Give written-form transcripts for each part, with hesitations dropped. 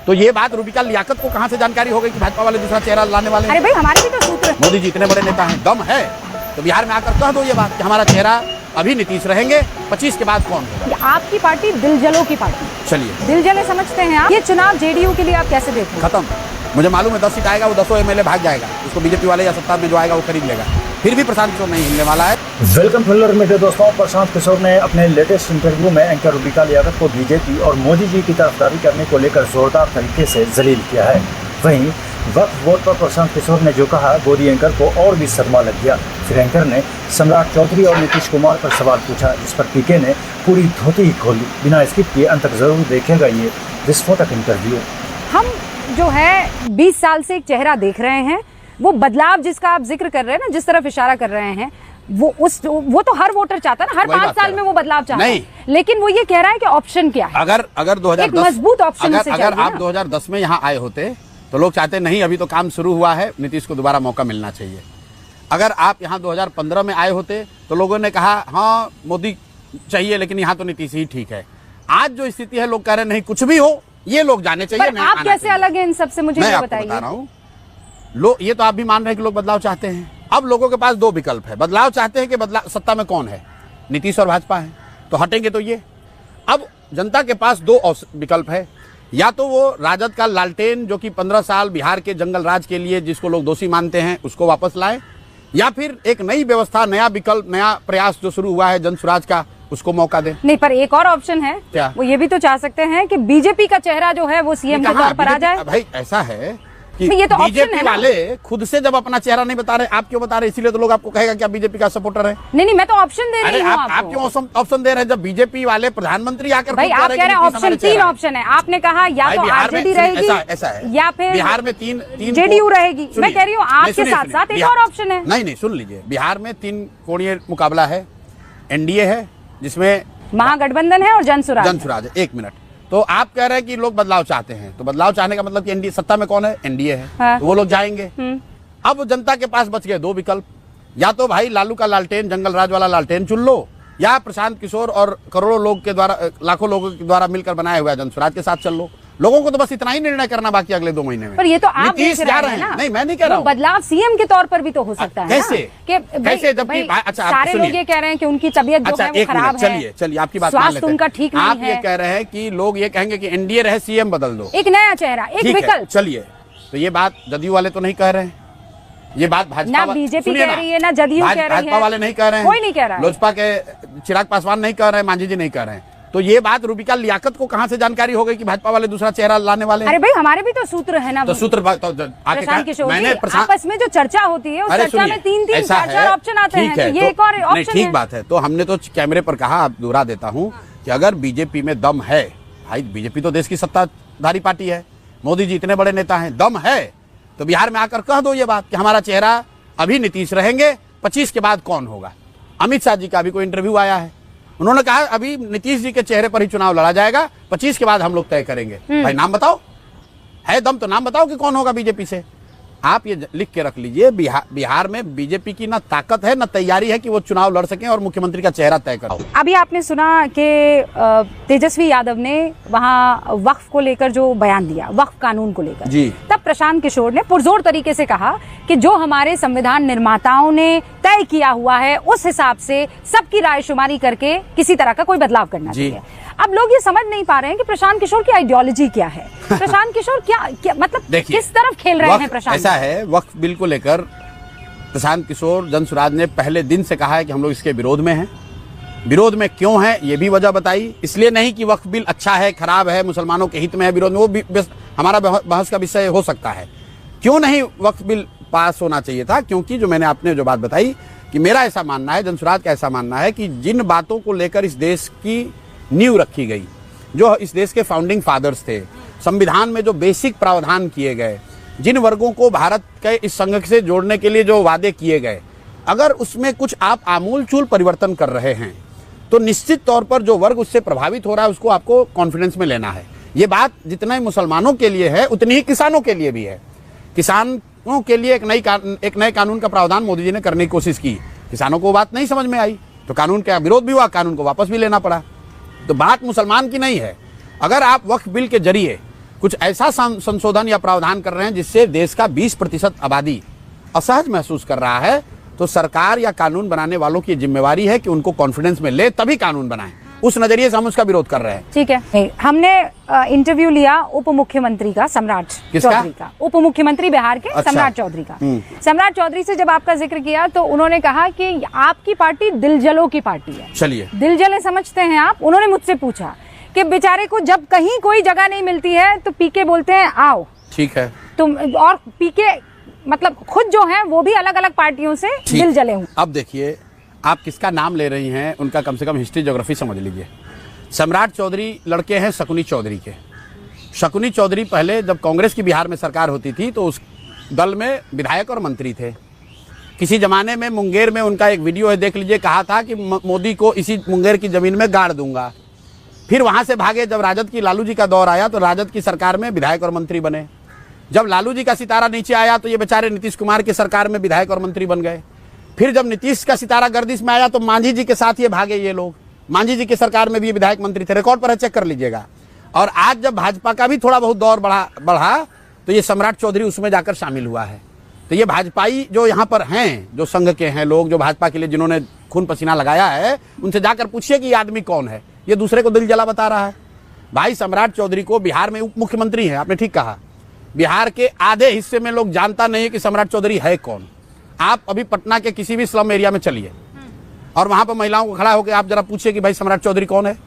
तो ये बात रूबिका लियाकत को कहां से जानकारी हो गई कि भाजपा वाले दूसरा चेहरा लाने वाले? अरे भाई हमारे भी तो सूत्र है। मोदी जी इतने बड़े नेता हैं, दम है तो बिहार में आकर कह दो ये बात कि हमारा चेहरा अभी नीतीश रहेंगे, 25 के बाद कौन होगा? आपकी पार्टी दिलजलों की पार्टी, चलिए दिलजले समझते हैं आप। ये चुनाव जेडीयू के लिए आप कैसे देखते हैं? खत्म। मुझे मालूम है 10 सीट आएगा, वो 10 एमएलए भाग जाएगा, उसको बीजेपी वाले या सत्ता में जो आएगा वो खरीद लेगा, फिर भी प्रशांत किशोर नहीं हिलने वाला है। वेलकम फिल्लर मेरे दोस्तों। प्रशांत किशोर ने अपने लेटेस्ट इंटरव्यू में एंकर रूबिका लियाकत को बीजेपी और मोदी जी की तरफदारी करने को लेकर जोरदार तरीके से जलील किया है। वहीं वक्फ वोट पर प्रशांत किशोर ने जो कहा, गोदी एंकर को और भी सदमा लग गया। फिर एंकर ने सम्राट चौधरी और नीतीश कुमार पर सवाल पूछा, जिस पर पीके ने पूरी धोती ही खोल ली। बिना स्किप किए अंत तक जरूर देखेगा ये विस्फोटक इंटरव्यू। हम जो है 20 साल से एक चेहरा देख रहे हैं, वो बदलाव जिसका आप जिक्र कर रहे हैं ना, जिस तरफ इशारा कर रहे हैं, वो तो हर वोटर चाहता है ना, हर 5 साल में वो बदलाव चाहता है। लेकिन वो ये कह रहा है कि ऑप्शन क्या है? अगर 2010 एक मजबूत ऑप्शन अगर आप 2010 में यहाँ आए होते तो लोग चाहते नहीं, अभी तो काम शुरू हुआ है, नीतीश को दोबारा मौका मिलना चाहिए। अगर आप यहाँ 2015 में आए होते तो लोगों ने कहा हाँ मोदी चाहिए, लेकिन यहाँ तो नीतीश ही ठीक है। आज जो स्थिति है, लोग कह रहे नहीं, कुछ भी हो ये लोग जाने चाहिए। पर आप कैसे अलग हैं इन सबसे, मुझे ये बताइए। बता रहा हूँ, लोग ये तो आप भी मान रहे हैं कि लोग बदलाव चाहते हैं। अब लोगों के पास 2 विकल्प है, बदलाव चाहते हैं कि बदलाव सत्ता में कौन है, नीतीश और भाजपा है, तो हटेंगे तो ये। अब जनता के पास 2 विकल्प है, या तो वो राजद का लालटेन जो कि 15 साल बिहार के जंगल राज के लिए जिसको लोग दोषी मानते हैं उसको वापस लाए, या फिर एक नई व्यवस्था, नया विकल्प, नया प्रयास जो शुरू हुआ है जन स्वराज का, उसको मौका दे। नहीं, पर एक और ऑप्शन है, क्या? वो ये भी तो चाह सकते हैं कि बीजेपी का चेहरा जो है वो सीएम के तौर पर आ जाए। भाई ऐसा है कि ये तो बीजेपी वाले खुद से जब अपना चेहरा नहीं बता रहे, आप क्यों बता रहे? इसीलिए तो लोग आपको कहेगा कि आप बीजेपी का सपोर्टर है। नहीं, मैं तो ऑप्शन दे रही हूं आपको। आप क्यों ऑप्शन दे रहे हैं जब बीजेपी वाले प्रधानमंत्री आकर भाई आप कह रहे हैं ऑप्शन 3 ऑप्शन है। आपने कहा या तो आरजेडी रहेगी, ऐसा है, या फिर बिहार में तीन जेडीयू रहेगी। मैं कह रही हूँ आपके साथ साथ एक और ऑप्शन है। नहीं, सुन लीजिए, बिहार में 3 कोणीय मुकाबला है, एनडीए है जिसमें महागठबंधन है और जनसुराज है। 1 मिनट, तो आप कह रहे हैं कि लोग बदलाव चाहते हैं, तो बदलाव चाहने का मतलब कि एनडीए सत्ता में कौन है? एनडीए है। हाँ। तो वो लोग जाएंगे। अब जनता के पास बच गए 2 विकल्प, या तो भाई लालू का लालटेन, जंगल राज वाला लालटेन चुन लो, या प्रशांत किशोर और करोड़ों लोग के द्वारा, लाखों लोगों के द्वारा मिलकर बनाया हुआ जनसुराज के साथ चल लो। लोगों को तो बस इतना ही निर्णय करना बाकी अगले 2 महीने में। पर ये तो आप नीतीश जा रहे हैं। नहीं, मैं नहीं कह रहा हूँ। बदलाव सीएम के तौर पर भी तो हो सकता है। कैसे? जबकि अच्छा, सारे लोग ये कह रहे हैं कि उनकी तबीयत जो है वो खराब है। चलिए आपकी बात स्वास्थ्य उनका ठीक नहीं है। आप ये कह रहे हैं कि लोग ये कहेंगे कि एनडीए रहे, सीएम बदल दो, एक नया चेहरा, एक विकल्प। चलिए, तो ये बात जदयू वाले तो नहीं कह रहे हैं, ये बात भाजपा ना बीजेपी कह रही है, ना जदयू कह रही है, भाजपा वाले नहीं कह रहे हैं, कोई नहीं कह रहा है। लोजपा के चिराग पासवान नहीं कह रहे हैं, मांझी जी नहीं कह रहे हैं। तो ये बात रूबिका लियाकत को कहां से जानकारी हो गई कि भाजपा वाले दूसरा चेहरा लाने वाले? अरे भाई हमारे भी तो सूत्र है ना। तो सूत्र प्रशांत किशोर जी, आपस में जो चर्चा होती है उस चर्चा में 3-3 4-4 ऑप्शन आते हैं, तो ये एक और ऑप्शन है। ठीक बात है, तो हमने तो कैमरे पर कहा, आप दोहरा देता हूं कि अगर बीजेपी में दम है, भाई बीजेपी तो देश की सत्ताधारी पार्टी है, मोदी जी इतने बड़े नेता हैं, दम है तो बिहार में आकर कह दो ये बात कि हमारा चेहरा अभी नीतीश रहेंगे, 25 के बाद कौन होगा। अमित शाह जी का अभी कोई इंटरव्यू आया है, उन्होंने कहा अभी नीतीश जी के चेहरे पर ही चुनाव लड़ा जाएगा, 25 के बाद हम लोग तय करेंगे। भाई नाम बताओ, है दम तो नाम बताओ कि कौन होगा बीजेपी से। आप ये लिख के रख लीजिए, बिहार में बीजेपी की ना ताकत है ना तैयारी है कि वो चुनाव लड़ सकें और मुख्यमंत्री का चेहरा तय करें। अभी आपने सुना कि तेजस्वी यादव ने वहां वक्फ को लेकर जो बयान दिया, वक्फ कानून को लेकर जी, तब प्रशांत किशोर ने पुरजोर तरीके से कहा कि जो हमारे संविधान निर्माताओं ने तय किया हुआ है उस हिसाब से सबकी रायशुमारी करके किसी तरह का कोई बदलाव करना चाहिए। अब लोग ये समझ नहीं पा रहे हैं कि प्रशांत किशोर की आइडियोलॉजी क्या है। प्रशांत किशोर क्या मतलब किस तरफ खेल रहे हैं प्रशांत? ऐसा है, वक्फ बिल को लेकर प्रशांत किशोर, जनसुराज ने पहले दिन से कहा है कि हम लोग इसके विरोध में हैं। विरोध में क्यों है ये भी वजह बताई, इसलिए नहीं कि वक्फ बिल अच्छा है, खराब है, मुसलमानों के हित में है, विरोध में, वो भी हमारा बहस का विषय हो सकता है। क्यों नहीं वक्फ बिल पास होना चाहिए था? क्योंकि जो मैंने आपने जो बात बताई कि मेरा ऐसा मानना है, जनसुराज का ऐसा मानना है कि जिन बातों को लेकर इस देश की नींव रखी गई, जो इस देश के फाउंडिंग फादर्स थे, संविधान में जो बेसिक प्रावधान किए गए, जिन वर्गों को भारत के इस संघ से जोड़ने के लिए जो वादे किए गए, अगर उसमें कुछ आप आमूलचूल परिवर्तन कर रहे हैं तो निश्चित तौर पर जो वर्ग उससे प्रभावित हो रहा है उसको आपको कॉन्फिडेंस में लेना है। ये बात जितना मुसलमानों के लिए है उतनी ही किसानों के लिए भी है। किसानों के लिए एक नए कानून का प्रावधान मोदी जी ने करने की कोशिश की, किसानों को बात नहीं समझ में आई तो कानून का विरोध भी हुआ, कानून को वापस भी लेना पड़ा। तो बात मुसलमान की नहीं है। अगर आप वक्फ बिल के जरिए कुछ ऐसा संशोधन या प्रावधान कर रहे हैं जिससे देश का 20% आबादी असहज महसूस कर रहा है, तो सरकार या कानून बनाने वालों की जिम्मेवारी है कि उनको कॉन्फिडेंस में ले तभी कानून बनाएं। उस नजरिए से हम उसका विरोध कर रहे हैं। ठीक है, हमने इंटरव्यू लिया उप मुख्यमंत्री का, सम्राट चौधरी का, उप मुख्यमंत्री बिहार के। अच्छा। सम्राट चौधरी का। सम्राट चौधरी से जब आपका जिक्र किया तो उन्होंने कहा कि आपकी पार्टी दिलजलों की पार्टी है। चलिए, दिलजले समझते हैं आप? उन्होंने मुझसे पूछा कि बेचारे को जब कहीं कोई जगह नहीं मिलती है तो पीके बोलते हैं आओ। ठीक है, तुम और पीके मतलब खुद जो है वो भी अलग अलग पार्टियों से दिल जले हुए। अब देखिए, आप किसका नाम ले रही हैं, उनका कम से कम हिस्ट्री ज्योग्राफी समझ लीजिए। सम्राट चौधरी लड़के हैं शकुनी चौधरी के। शकुनी चौधरी पहले जब कांग्रेस की बिहार में सरकार होती थी तो उस दल में विधायक और मंत्री थे। किसी जमाने में मुंगेर में उनका एक वीडियो है, देख लीजिए, कहा था कि मोदी को इसी मुंगेर की जमीन में गाड़ दूंगा। फिर वहां से भागे, जब राजद की लालू जी का दौर आया तो राजद की सरकार में विधायक और मंत्री बने। जब लालू जी का सितारा नीचे आया तो ये बेचारे नीतीश कुमार की सरकार में विधायक और मंत्री बन गए। फिर जब नीतीश का सितारा गर्दिश में आया तो मांझी जी के साथ ये भागे ये लोग। मांझी जी की सरकार में भी विधायक मंत्री थे, रिकॉर्ड पर है, चेक कर लीजिएगा। और आज जब भाजपा का भी थोड़ा बहुत दौर बढ़ा तो ये सम्राट चौधरी उसमें जाकर शामिल हुआ है। तो ये भाजपाई जो यहाँ पर हैं, जो संघ के हैं लोग, जो भाजपा के लिए जिन्होंने खून पसीना लगाया है, उनसे जाकर पूछिए कि ये आदमी कौन है। ये दूसरे को दिल जला बता रहा है। भाई, सम्राट चौधरी को बिहार में उप मुख्यमंत्री है, आपने ठीक कहा। बिहार के आधे हिस्से में लोग जानता नहीं है कि सम्राट चौधरी है कौन। आप अभी पटना के किसी भी स्लम एरिया में चलिए और वहां पर महिलाओं को खड़ा होकर आप जरा पूछिए कि भाई सम्राट चौधरी कौन है।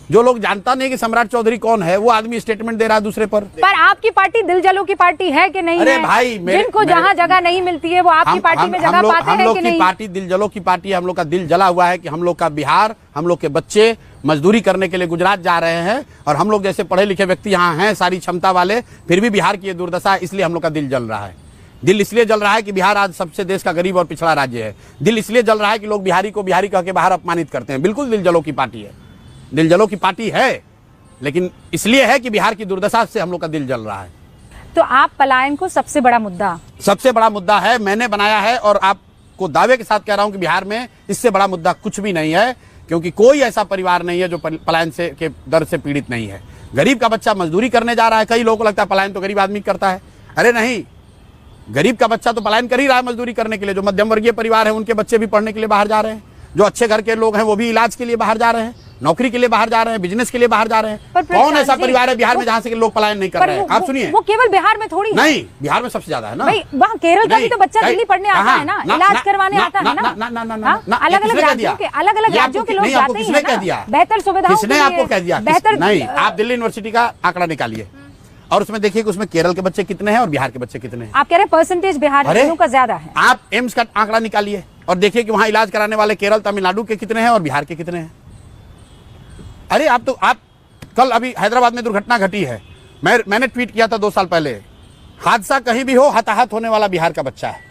जो लोग जानता नहीं कि सम्राट चौधरी कौन है, वो आदमी स्टेटमेंट दे रहा है दूसरे पर। आपकी पार्टी दिलजलों की पार्टी है कि नहीं? अरे है? भाई, जिनको जहाँ जगह नहीं मिलती है वो आपकी पार्टी में जगह पाते हैं कि नहीं? हम लोग की पार्टी दिलजलों की पार्टी है। हम लोग का दिल जला हुआ है कि हम लोग का बिहार, हम लोग के बच्चे मजदूरी करने के लिए गुजरात जा रहे हैं और हम लोग जैसे पढ़े लिखे व्यक्ति यहाँ हैं, सारी क्षमता वाले, फिर भी बिहार की ये दुर्दशा है। इसलिए हम लोग का दिल जल रहा है। दिल इसलिए जल रहा है कि बिहार आज सबसे देश का गरीब और पिछड़ा राज्य है। दिल इसलिए जल रहा है कि लोग बिहारी को बिहारी कह के बाहर अपमानित करते हैं। बिल्कुल दिलजलों की पार्टी है, दिलजलों की पार्टी है, लेकिन इसलिए है कि बिहार की दुर्दशा से हम लोग का दिल जल रहा है। तो आप पलायन को सबसे बड़ा मुद्दा है, मैंने बनाया है और आपको दावे के साथ कह रहा हूं कि बिहार में इससे बड़ा मुद्दा कुछ भी नहीं है, क्योंकि कोई ऐसा परिवार नहीं है जो पलायन से के दर से पीड़ित नहीं है। गरीब का बच्चा मजदूरी करने जा रहा है। कई लोगों को लगता है पलायन तो गरीब आदमी करता है। अरे नहीं, गरीब का बच्चा तो पलायन कर ही रहा है मजदूरी करने के लिए। जो मध्यम वर्गीय परिवार है उनके बच्चे भी पढ़ने के लिए बाहर जा रहे हैं। जो अच्छे घर के लोग हैं वो भी इलाज के लिए बाहर जा रहे हैं, नौकरी के लिए बाहर जा रहे हैं, बिजनेस के लिए बाहर जा रहे हैं। कौन ऐसा परिवार है बिहार में जहाँ से लोग पलायन नहीं कर रहे हैं? आप सुनिए, वो केवल बिहार में थोड़ी नहीं, बिहार में सबसे ज्यादा है ना। वहाँ केरल का भी तो बच्चा दिल्ली पढ़ने आता है ना, इलाज करवाने आता है ना। अलग अलग राज्यों के लोग जाते हैं, बेहतर सुविधाओं के लिए। किसने आपको कह दिया? नहीं, आप दिल्ली यूनिवर्सिटी का आंकड़ा निकालिए और उसमें देखिए कि उसमें केरल के बच्चे कितने हैं और बिहार के बच्चे कितने हैं। आप कह रहे हैं परसेंटेज बिहार का ज्यादा है। आप एम्स का आंकड़ा निकालिए और देखिए कि वहां इलाज कराने वाले केरल, तमिलनाडु के कितने हैं और बिहार के कितने हैं। अरे आप कल अभी हैदराबाद में दुर्घटना घटी है, मैंने ट्वीट किया था 2 साल पहले। हादसा कहीं भी हो, हताहत होने वाला बिहार का बच्चा है।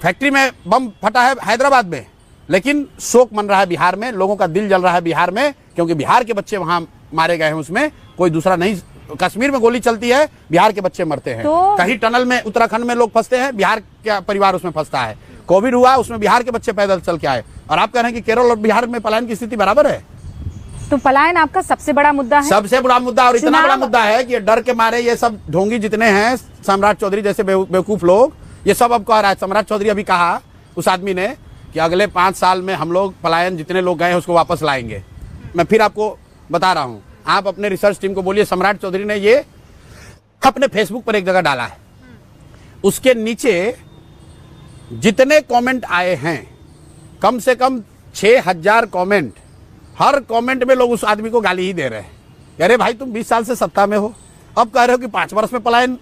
फैक्ट्री में बम फटा है हैदराबाद में, लेकिन शोक मन रहा है बिहार में, लोगों का दिल जल रहा है बिहार में, क्योंकि बिहार के बच्चे वहां मारे गए हैं। उसमें कोई दूसरा नहीं। कश्मीर में गोली चलती है, बिहार के बच्चे मरते हैं। कहीं टनल में उत्तराखंड में लोग फंसते हैं, बिहार का परिवार उसमें फंसता है। कोविड हुआ, उसमें बिहार के बच्चे पैदल चल के आए, और आप कह रहे हैं कि केरल और बिहार में पलायन की स्थिति बराबर है। तो पलायन आपका सबसे बड़ा मुद्दा है? सबसे बड़ा मुद्दा, और इतना बड़ा मुद्दा है कि डर के मारे ये सब ढोंगी जितने हैं, सम्राट चौधरी जैसे बेवकूफ लोग, ये सब अब कह रहा है। सम्राट चौधरी अभी कहा उस आदमी ने कि अगले 5 साल में हम लोग पलायन जितने लोग गए हैं उसको वापस लाएंगे। मैं फिर आपको बता रहा हूं, आप अपने रिसर्च टीम को बोलिए, सम्राट चौधरी ने ये अपने फेसबुक पर एक जगह डाला है, उसके नीचे जितने कमेंट आए हैं, कम से कम 6000 कमेंट, हर कमेंट में लोग उस आदमी को गाली ही दे रहे हैं। अरे भाई, तुम 20 साल से सत्ता में हो, अब कह रहे हो कि 5 वर्ष में पलायन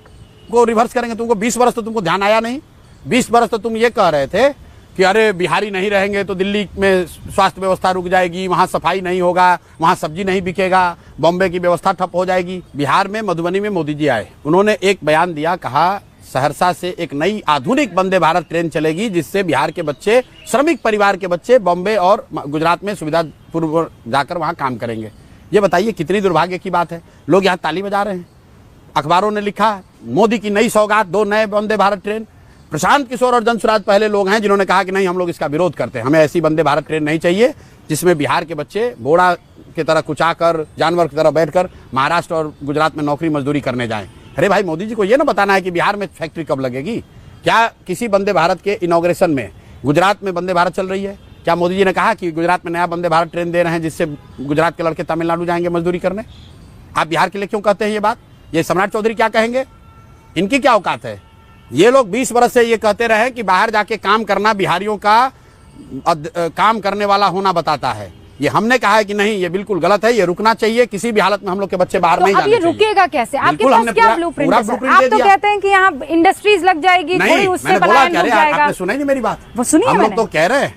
को रिवर्स करेंगे। तुमको 20 वर्ष तो तुमको ध्यान आया नहीं। 20 वर्ष तो तुम ये कह रहे थे कि अरे बिहारी नहीं रहेंगे तो दिल्ली में स्वास्थ्य व्यवस्था रुक जाएगी, वहाँ सफाई नहीं होगा, वहाँ सब्जी नहीं बिकेगा, बॉम्बे की व्यवस्था ठप हो जाएगी। बिहार में मधुबनी में मोदी जी आए, उन्होंने एक बयान दिया, कहा सहरसा से एक नई आधुनिक वंदे भारत ट्रेन चलेगी, जिससे बिहार के बच्चे, श्रमिक परिवार के बच्चे बॉम्बे और गुजरात में सुविधापूर्वक जाकर वहाँ काम करेंगे। ये बताइए कितनी दुर्भाग्य की बात है। लोग यहाँ ताली बजा रहे हैं। अखबारों ने लिखा मोदी की नई सौगात, 2 नए वंदे भारत ट्रेन। प्रशांत किशोर और जनसुराज पहले लोग हैं जिन्होंने कहा कि नहीं, हम लोग इसका विरोध करते हैं, हमें ऐसी वंदे भारत ट्रेन नहीं चाहिए जिसमें बिहार के बच्चे बोड़ा की तरह कुचाकर, जानवर की तरह बैठकर महाराष्ट्र और गुजरात में नौकरी मजदूरी करने जाएं। अरे भाई, मोदी जी को ये ना बताना है कि बिहार में फैक्ट्री कब लगेगी। क्या किसी वंदे भारत के इनॉग्रेशन में गुजरात में वंदे भारत चल रही है? क्या मोदी जी ने कहा कि गुजरात में नया वंदे भारत ट्रेन दे रहे हैं जिससे गुजरात के लड़के तमिलनाडु जाएंगे मजदूरी करने? आप बिहार के लिए क्यों कहते हैं ये बात? ये सम्राट चौधरी क्या कहेंगे? इनकी क्या औकात है? ये लोग 20 वर्ष से ये कहते रहे कि बाहर जाके काम करना बिहारियों का काम करने वाला होना बताता है। ये हमने कहा है कि नहीं, ये बिल्कुल गलत है, ये रुकना चाहिए। किसी भी हालत में हम लोग के बच्चे बाहर नहीं जाने चाहिए। अब ये रुकेगा कैसे? आपके पास क्या ब्लूप्रिंट है? आप तो कहते हैं कि यहाँ इंडस्ट्रीज लग जाएगी, थोड़ी उससे पलायन रुक जाएगा। आपने सुना ही नहीं मेरी बात। वो सुनिए, हम लोग तो कह रहे हैं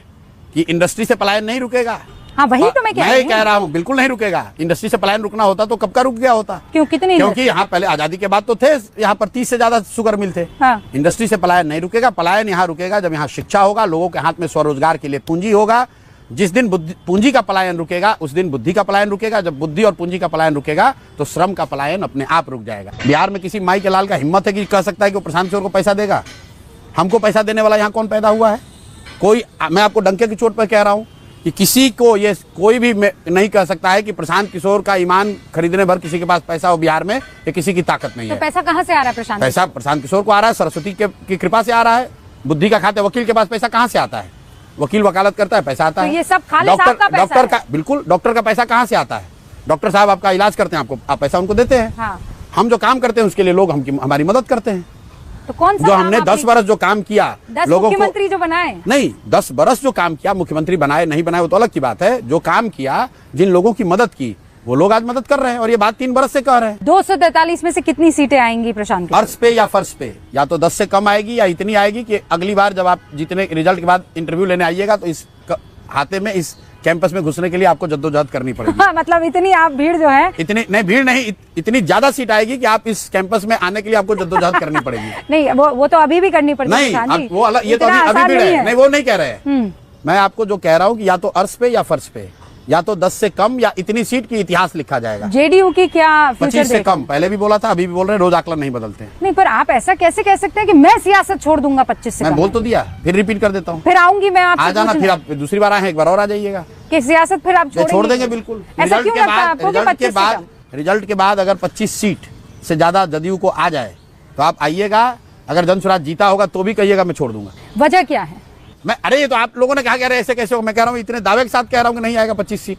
कि इंडस्ट्री से पलायन नहीं रुकेगा। हाँ, वही तो मैं कह रहा हूँ, बिल्कुल नहीं रुकेगा। इंडस्ट्री से पलायन रुकना होता तो कब का रुक गया होता? क्योंकि यहाँ पहले आजादी के बाद तो थे यहाँ पर 30 से ज्यादा शुगर मिल थे। हाँ। इंडस्ट्री से पलायन नहीं रुकेगा। पलायन यहाँ रुकेगा जब यहाँ शिक्षा होगा, लोगों के हाथ में स्वरोजगार के लिए पूंजी होगा। जिस दिन पूंजी का पलायन रुकेगा उस दिन बुद्धि का पलायन रुकेगा। जब बुद्धि और पूंजी का पलायन रुकेगा तो श्रम का पलायन अपने आप रुक जाएगा। बिहार में किसी माई के लाल का हिम्मत है कि कह सकता है कि वो प्रशांत किशोर को पैसा देगा? हमको पैसा देने वाला यहाँ कौन पैदा हुआ है? कोई, मैं आपको डंके की चोट पर कह रहा हूँ कि किसी को ये कोई भी नहीं कह सकता है कि प्रशांत किशोर का ईमान खरीदने भर किसी के पास पैसा हो बिहार में, ये किसी की ताकत नहीं है। तो पैसा कहाँ से आ रहा है प्रशांत? पैसा प्रशांत किशोर को आ रहा है, सरस्वती की कृपा से आ रहा है। बुद्धि का खाते वकील के पास पैसा कहाँ से आता है? वकील वकालत करता है, पैसा आता है। ये सब खाली साहब का पैसा है। डॉक्टर का, बिल्कुल, डॉक्टर का पैसा कहाँ से आता है? डॉक्टर साहब आपका इलाज करते हैं, आपको आप पैसा उनको देते हैं। हाँ। हम जो काम करते हैं उसके लिए लोग हमारी मदद करते हैं। तो कौन सा जो हमने 10 बरस जो काम किया, 10 लोगों को मुख्यमंत्री जो बनाए, नहीं 10 बरस जो काम किया, मुख्यमंत्री बनाए नहीं बनाए वो तो अलग की बात है। जो काम किया, जिन लोगों की मदद की, वो लोग आज मदद कर रहे हैं और ये बात 3 बरस से कह रहे हैं। 243 में से कितनी सीटें आएंगी प्रशांत? अर्श पे या फर्श पे, या तो 10 से कम आएगी या इतनी आएगी कि अगली बार जब आप जितने रिजल्ट के बाद इंटरव्यू लेने आइएगा तो इस हाथे में, इस कैंपस में घुसने के लिए आपको जद्दोजहद करनी पड़ेगी। हाँ, मतलब इतनी आप भीड़ जो है, इतनी नहीं भीड़ नहीं, इतनी ज्यादा सीट आएगी कि आप इस कैंपस में आने के लिए आपको जद्दोजहद करनी पड़ेगी। नहीं, वो तो अभी भी करनी पड़ेगी। नहीं, वो अलग, ये तो अभी भीड़ है। नहीं, वो नहीं कह रहे हैं। मैं आपको जो कह रहा हूँ कि या तो अर्श पे या फर्श पे, या तो 10 से कम या इतनी सीट की इतिहास लिखा जाएगा। जेडीयू की क्या 25 से कम, पहले भी बोला था, अभी भी बोल रहे हैं, रोज आकलन नहीं बदलते हैं। नहीं, पर आप ऐसा कैसे कह सकते हैं कि मैं सियासत छोड़ दूंगा 25 से? मैं बोल तो दिया, फिर रिपीट कर देता हूँ। फिर आऊंगी मैं, आप आ जाना, फिर आप दूसरी बार आए हैं, एक बार और आ जाइएगा। कि सियासत फिर आप छोड़ देंगे? बिल्कुल। ऐसा क्यों लगता है आपको कि 25 से कम? रिजल्ट के बाद अगर 25 सीट से ज्यादा जदयू को आ जाए तो आप आइएगा। अगर जनसुराज जीता होगा तो भी कहिएगा मैं छोड़ दूंगा। वजह क्या है? अरे ये तो आप लोगों ने कहा, ऐसे कैसे हो? मैं कह रहा हूँ इतने दावे के साथ कह रहा हूँ कि नहीं आएगा 25 सीट।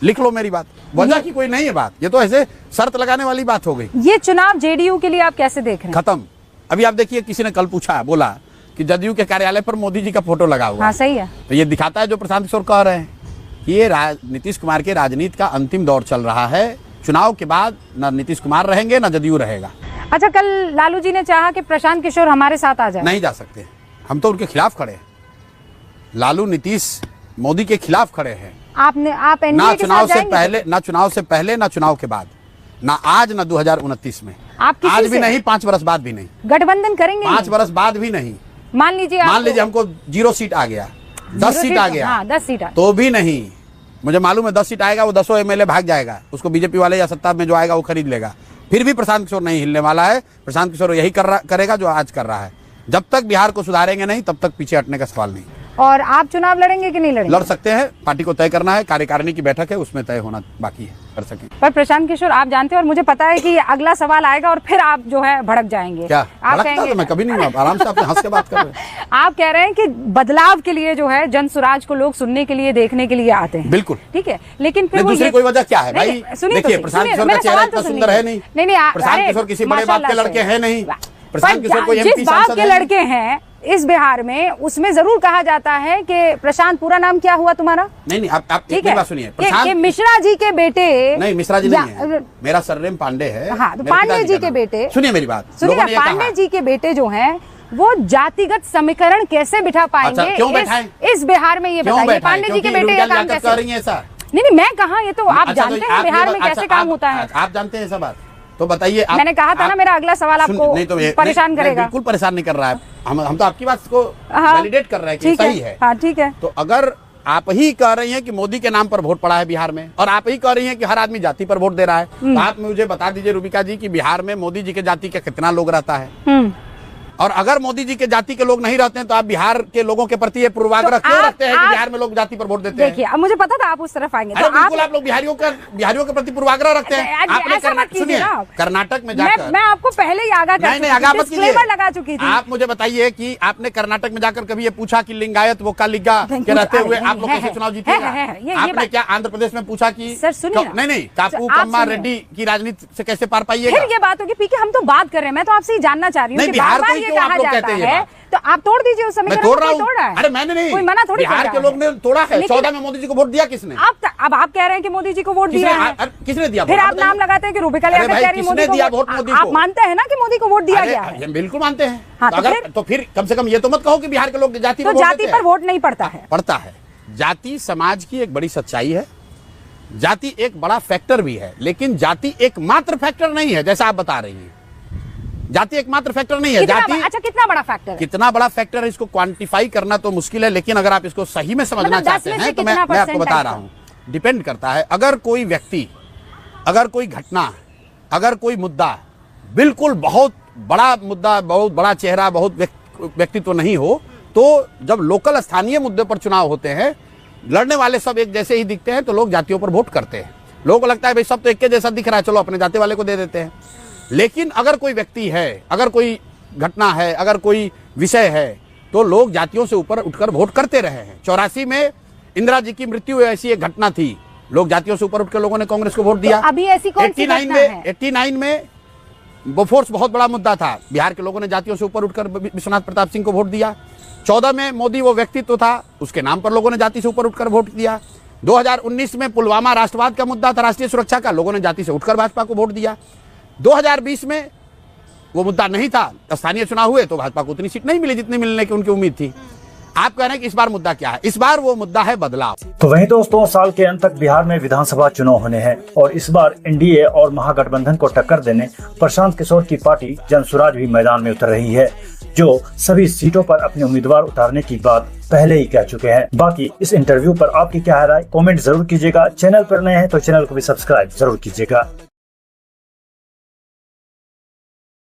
लिख लो मेरी बात, वजह की कोई नहीं है बात, ये तो ऐसे शर्त लगाने वाली बात हो गई। ये चुनाव जेडीयू के लिए आप कैसे देख रहे हैं? खत्म। अभी आप देखिए, किसी ने कल पूछा, बोला कि जदयू के कार्यालय पर मोदी जी का फोटो लगा हुआ। हाँ, सही है। तो ये दिखाता है जो प्रशांत किशोर कह रहे हैं, ये नीतीश कुमार के राजनीति का अंतिम दौर चल रहा है। चुनाव के बाद न नीतीश कुमार रहेंगे न जदयू रहेगा। अच्छा, कल लालू जी ने चाहा कि प्रशांत किशोर हमारे साथ आ जाए। नहीं जा सकते, हम तो उनके खिलाफ खड़े हैं। लालू नीतीश मोदी के खिलाफ खड़े हैं। आप ना चुनाव से पहले, ना चुनाव से पहले, ना चुनाव के बाद, ना आज, ना 2029 में। आप आज भी नहीं, 5 वर्ष बाद भी नहीं। गठबंधन करेंगे? 5 वर्ष बाद भी नहीं। मान लीजिए हमको 0 सीट आ गया, 10 सीट आ गया। हाँ, 10 सीट तो भी नहीं। मुझे मालूम है 10 सीट आएगा, वो 10 एमएलए भाग जाएगा, उसको बीजेपी वाले या सत्ता में जो आएगा वो खरीद लेगा। फिर भी प्रशांत किशोर नहीं हिलने वाला है। प्रशांत किशोर यही करेगा जो आज कर रहा है। जब तक बिहार को सुधारेंगे नहीं, तब तक पीछे हटने का सवाल नहीं। और आप चुनाव लड़ेंगे कि नहीं लड़ेंगे? लड़ सकते हैं, पार्टी को तय करना है, कार्यकारिणी की बैठक है, उसमें तय होना बाकी है, कर सकें। पर प्रशांत किशोर, आप जानते हैं और मुझे पता है कि अगला सवाल आएगा और फिर आप जो है भड़क जाएंगे। क्या आप कहेंगे? तो मैं कभी नहीं, आराम से आपसे हंस के बात कर रहे हैं। आप कह रहे हैं कि बदलाव के लिए जो है जनसुराज को लोग सुनने के लिए, देखने के लिए आते हैं। बिल्कुल ठीक है, लेकिन फिर दूसरी कोई वजह क्या है भाई? देखिए, प्रशांत किशोर का चेहरा इतना सुंदर है नहीं। प्रशांत किशोर किसी बड़े बाप के लड़के हैं नहीं। प्रशांत किशोर कोई एमपी सांसद के लड़के हैं इस बिहार में, उसमें जरूर कहा जाता है कि प्रशांत, पूरा नाम क्या हुआ तुम्हारा? नहीं, आप एक बात सुनिए। प्रशांत मिश्रा जी के बेटे। नहीं, मिश्रा जी नहीं है, मेरा सरनेम पांडे है। हाँ, तो पांडे जी के बेटे। सुनिए मेरी बात, सुनिए, पांडे जी के बेटे जो हैं वो जातिगत समीकरण कैसे बिठा पाएंगे? क्यों बैठाएं? इस बिहार में? ये बताइए, पांडे जी के बेटे ये काम कैसे? नहीं, मैं कहा, ये तो आप जानते हैं बिहार में कैसे काम होता है। आप जानते हैं ऐसा बात, तो बताइए। मैंने कहा था ना, मेरा अगला सवाल आपको परेशान करेगा। बिल्कुल परेशान नहीं कर रहा है, हम तो आपकी बात को वैलिडेट कर रहे हैं कि सही है। हाँ, ठीक है। तो अगर आप ही कह रही हैं कि मोदी के नाम पर वोट पड़ा है बिहार में, और आप ही कह रही हैं कि हर आदमी जाति पर वोट दे रहा है, तो आप मुझे बता दीजिए रूबिका जी कि बिहार में मोदी जी के जाति का कितना लोग रहता है? और अगर मोदी जी के जाति के लोग नहीं रहते हैं तो आप बिहार के लोगों के प्रति ये पूर्वाग्रह क्यों रखते हैं कि बिहार में लोग जाति पर वोट देते हैं? देखिए, अब मुझे पता था आप उस तरफ आएंगे, तो बिल्कुल आप लोग बिहारियों के प्रति पूर्वाग्रह रखते हैं। आपने सुनिए, कर्नाटक में जाकर मैं आपको पहले ही आगाह कर लगा चुकी थी। आप मुझे बताइए कि आपने कर्नाटक में जाकर कभी ये पूछा कि लिंगायत वो कालिगा के रहते हुए आप लोग कैसे चुनाव जीतेगा? आपने क्या आंध्र प्रदेश में पूछा कि सर सुनिए, नहीं कापू कम्मा रेड्डी की राजनीति से कैसे पार पाइएगा? फिर ये बात होगी पीके, हम तो बात कर रहे हैं, मैं तो आपसे जानना चाह रही हूँ कि बिहार बार-बार ये कहा जाता है तो आप तोड़ दीजिए उस समीकरण को। तोड़ रहा है? अरे मैंने नहीं, कोई मना थोड़ी बिहार के लोग ने तोड़ा है। 14 में मोदी जी को वोट दिया किसने? अब आप कह रहे हैं कि मोदी जी को वोट दिया है, किसने दिया? फिर आप नाम लगाते हैं कि रूबिका लियाकत कह रही है मोदी को वोट। आप मानते हैं ना कि मोदी को वोट दिया गया है? बिल्कुल मानते हैं। तो फिर कम से कम ये तो मत कहो कि बिहार के लोग जाति पर वोट नहीं पड़ता है। पड़ता है। जाति समाज की एक बड़ी सच्चाई है, जाति एक बड़ा फैक्टर भी है, लेकिन जाति एकमात्र फैक्टर नहीं है जैसा आप बता रही हैं। जाति एकमात्र फैक्टर नहीं है। जाति अच्छा कितना बड़ा फैक्टर है? कितना बड़ा फैक्टर है इसको क्वांटिफाई करना तो मुश्किल है, लेकिन अगर आप इसको सही में समझना चाहते हैं तो मैं आपको बता रहा हूं। डिपेंड करता है, अगर कोई व्यक्ति, अगर कोई घटना, अगर कोई मुद्दा बिल्कुल बहुत बड़ा मुद्दा, बहुत बड़ा चेहरा, बहुत व्यक्तित्व नहीं हो, तो जब लोकल स्थानीय मुद्दे पर चुनाव होते हैं, लड़ने वाले सब एक जैसे ही दिखते हैं तो लोग जातियों पर वोट करते हैं। लोगों को लगता है भाई सब तो एक के जैसा दिख रहा है, चलो अपने जाति वाले को दे देते हैं। लेकिन अगर कोई व्यक्ति है, अगर कोई घटना है, अगर कोई विषय है, तो लोग जातियों से ऊपर उठकर वोट करते रहे हैं। 84 में इंदिरा जी की मृत्यु ऐसी एक घटना थी, लोग जातियों से ऊपर उठकर लोगों ने कांग्रेस को वोट दिया। तो अभी ऐसी कौन सी घटना है? 89 में बोफोर्स बहुत बड़ा मुद्दा था, बिहार के लोगों ने जातियों से ऊपर उठकर विश्वनाथ प्रताप सिंह को वोट दिया। 14 में मोदी वो व्यक्तित्व था, उसके नाम पर लोगों ने जाति से ऊपर उठकर वोट दिया। 2019 में पुलवामा राष्ट्रवाद का मुद्दा था, राष्ट्रीय सुरक्षा का, लोगों ने जाति से उठकर भाजपा को वोट दिया। 2020 में वो मुद्दा नहीं था, स्थानीय चुनाव हुए तो भाजपा को उतनी सीट नहीं मिली जितनी मिलने की उनकी उम्मीद थी। आप कह रहे हैं कि इस बार मुद्दा क्या है? इस बार वो मुद्दा है बदलाव। तो वहीं दोस्तों, साल के अंत तक बिहार में विधानसभा चुनाव होने हैं और इस बार एनडीए और महागठबंधन को टक्कर देने प्रशांत किशोर की पार्टी जनसुराज भी मैदान में उतर रही है, जो सभी सीटों पर अपने उम्मीदवार उतारने की बात पहले ही कह चुके हैं। बाकी इस इंटरव्यू पर आपकी क्या राय, कमेंट जरूर कीजिएगा। चैनल पर नए हैं तो चैनल को भी सब्सक्राइब जरूर कीजिएगा।